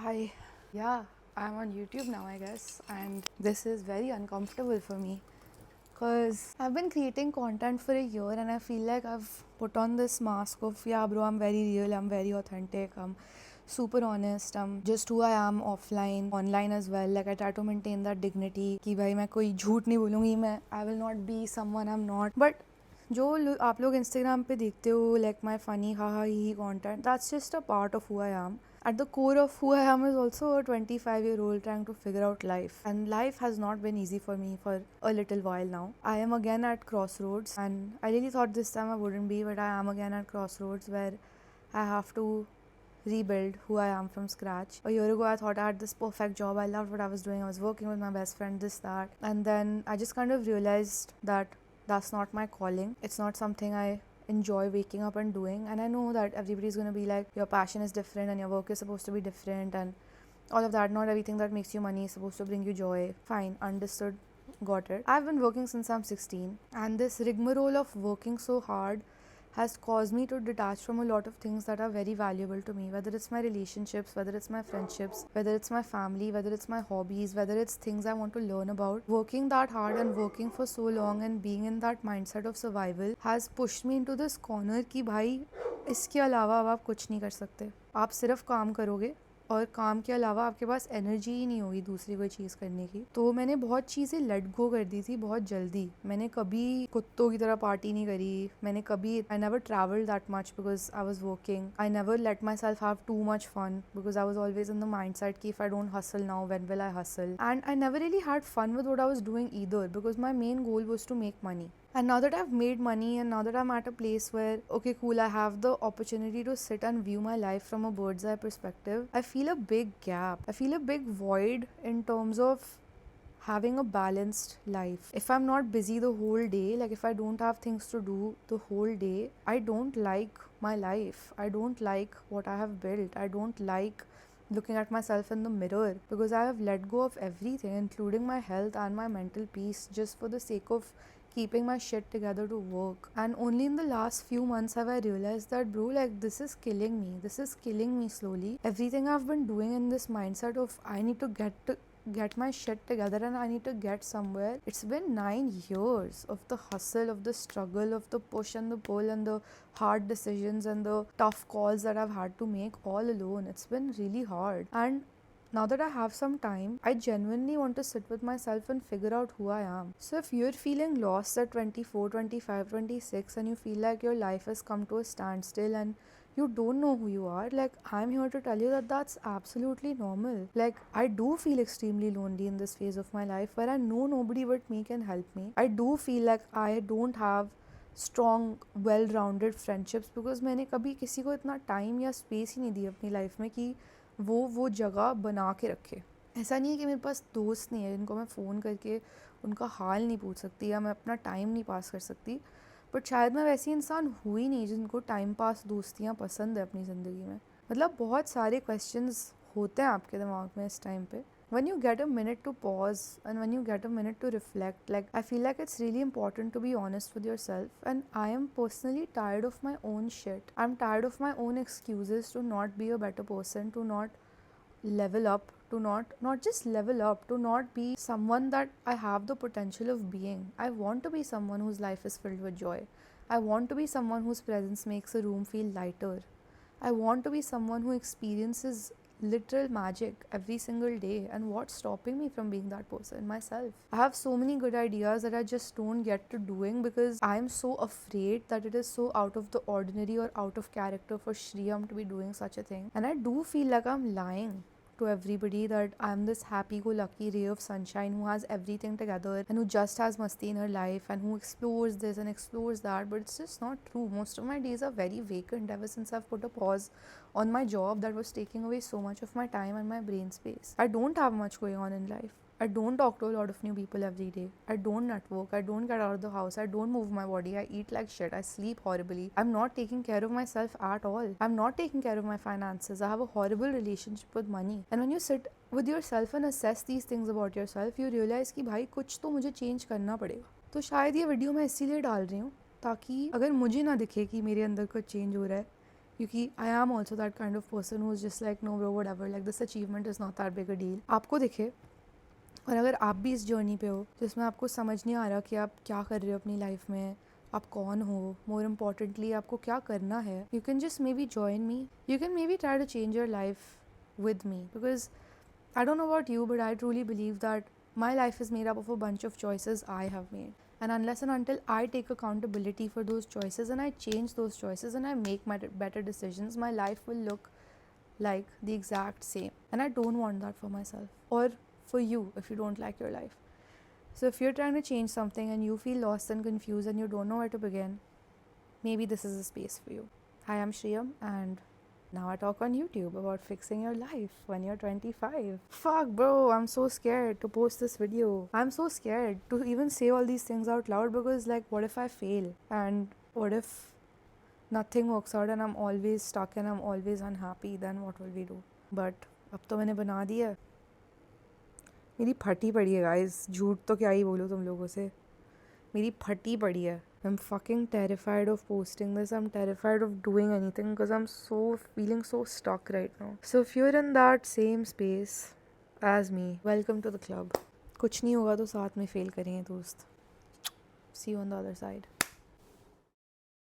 Hi. Yeah, I'm on YouTube now, I guess, and this is very uncomfortable for me because I've been creating content for a year and I feel like I've put on this mask of, yeah, bro, I'm very real, I'm very authentic, I'm super honest, I'm just who I am offline, online as well. Like, I try to maintain that dignity कि भाई मैं कोई झूठ नहीं बोलूँगी, मैं I will not be someone I'm not. But जो आप लोग इंस्टाग्राम पे देखते हो, like my funny haha he content, that's just a part of who I am. At the core of who I am is also a 25-year-old trying to figure out life. And life has not been easy for me for a little while now. I am again at crossroads, and I really thought this time I wouldn't be, but I am again at crossroads where I have to rebuild who I am from scratch. A year ago, I thought I had this perfect job. I loved what I was doing. I was working with my best friend, this, that. And then I just kind of realized that that's not my calling. It's not something I enjoy waking up and doing. And I know that everybody's going to be like, your passion is different and your work is supposed to be different and all of that. Not everything that makes you money is supposed to bring you joy. Fine, understood, got it. I've been working since I'm 16, and this rigmarole of working so hard has caused me to detach from a lot of things that are very valuable to me, whether it's my relationships, whether it's my friendships, whether it's my family, whether it's my hobbies, whether it's things I want to learn about. Working that hard and working for so long and being in that mindset of survival has pushed me into this corner कि भाई इसके अलावा अब आप कुछ नहीं कर सकते, आप सिर्फ काम करोगे और काम के अलावा आपके पास एनर्जी ही नहीं होगी दूसरी कोई चीज़ करने की। तो मैंने बहुत चीज़ें लेट गो कर दी थी बहुत जल्दी। मैंने कभी कुत्तों की तरह पार्टी नहीं करी, मैंने कभी I never travelled that much because I was working, I never let myself have too much fun because I was always in the mind set कि if I don't hustle now when will I hustle, and I never really had fun with what I was doing either because my main goal was to make money. And now that I've made money and now that I'm at a place where, okay, cool, I have the opportunity to sit and view my life from a bird's eye perspective, I feel a big gap. I feel a big void in terms of having a balanced life. If I'm not busy the whole day, like if I don't have things to do the whole day, I don't like my life. I don't like what I have built. I don't like looking at myself in the mirror because I have let go of everything, including my health and my mental peace, just for the sake of keeping my shit together to work. And only in the last few months have I realized that, bro, like this is killing me. This is killing me slowly. Everything I've been doing in this mindset of I need to get my shit together and I need to get somewhere. It's been 9 years of the hustle, of the struggle, of the push and the pull and the hard decisions and the tough calls that I've had to make all alone. It's been really hard. And now that I have some time, I genuinely want to sit with myself and figure out who I am. So if you're feeling lost at 24, 25, 26 and you feel like your life has come to a standstill and you don't know who you are, like I'm here to tell you that that's absolutely normal. Like I do feel extremely lonely in this phase of my life where I know nobody but me can help me. I do feel like I don't have strong well rounded friendships because मैंने कभी किसी को इतना time या space ही नहीं दी अपनी life में कि वो जगह बना के रखे. ऐसा नहीं है कि मेरे पास दोस्त नहीं है जिनको मैं फ़ोन करके उनका हाल नहीं पूछ सकती या मैं अपना टाइम नहीं पास कर सकती, बट शायद मैं वैसी इंसान हुई नहीं जिनको टाइम पास दोस्तियाँ पसंद है अपनी ज़िंदगी में. मतलब बहुत सारे क्वेश्चंस होते हैं आपके दिमाग में इस टाइम पे. When you get a minute to pause and when you get a minute to reflect, like I feel like it's really important to be honest with yourself, and I am personally tired of my own shit. I'm tired of my own excuses to not be a better person, to not level up, to not just level up, to not be someone that I have the potential of being. I want to be someone whose life is filled with joy. I want to be someone whose presence makes a room feel lighter. I want to be someone who experiences literal magic every single day, and what's stopping me from being that person? Myself. I have so many good ideas that I just don't get to doing because I'm so afraid that it is so out of the ordinary or out of character for Shriyam to be doing such a thing. And I do feel like I'm lying to everybody that I'm this happy-go-lucky ray of sunshine who has everything together and who just has masti in her life and who explores this and explores that, but it's just not true. Most of my days are very vacant ever since I've put a pause on my job that was taking away so much of my time and my brain space. I don't have much going on in life. I don't talk to a lot of new people every day. I don't network. I don't get out of the house. I don't move my body. I eat like shit. I sleep horribly. I'm not taking care of myself at all. I'm not taking care of my finances. I have a horrible relationship with money. And when you sit with yourself and assess these things about yourself, you realize कि भाई कुछ तो मुझे change करना पड़ेगा. तो शायद ये वीडियो मैं इसीलिए डाल रही हूँ ताकि अगर मुझे ना दिखे कि मेरे अंदर कुछ चेंज हो रहा है क्योंकि I am also that kind of person who is just like no bro whatever, like this achievement is not that big a deal. आपको दिखे, और अगर आप भी इस जर्नी पे हो जिसमें आपको समझ नहीं आ रहा कि आप क्या कर रहे हो अपनी लाइफ में, आप कौन हो, मोर इम्पॉर्टेंटली आपको क्या करना है, you can just maybe join me, you can maybe try to change your life with me, because I don't know about you, but I truly believe that my life is made up of a bunch of choices I have made. And unless and until I take accountability for those choices and I change those choices and I make my better decisions, my life will look like the exact same. And I don't want that for myself or for you if you don't like your life. So if you're trying to change something and you feel lost and confused and you don't know where to begin, maybe this is a space for you. Hi, I'm Shriyam, and now I talk on YouTube about fixing your life when you're 25. Fuck, bro, I'm so scared to post this video. I'm so scared to even say all these things out loud because, like, what if I fail? And what if nothing works out and I'm always stuck and I'm always unhappy? Then what will we do? But अब तो मैंने बना दिया है। मेरी फटी पड़ी है गाइस, झूठ तो क्या ही बोलूँ तुम लोगों से, मेरी फटी पड़ी है। I'm fucking terrified of posting this. I'm terrified of doing anything because I'm so feeling so stuck right now. So if you're in that same space as me, welcome to the club. कुछ नहीं होगा तो साथ में fail करेंगे दोस्त. See you on the other side.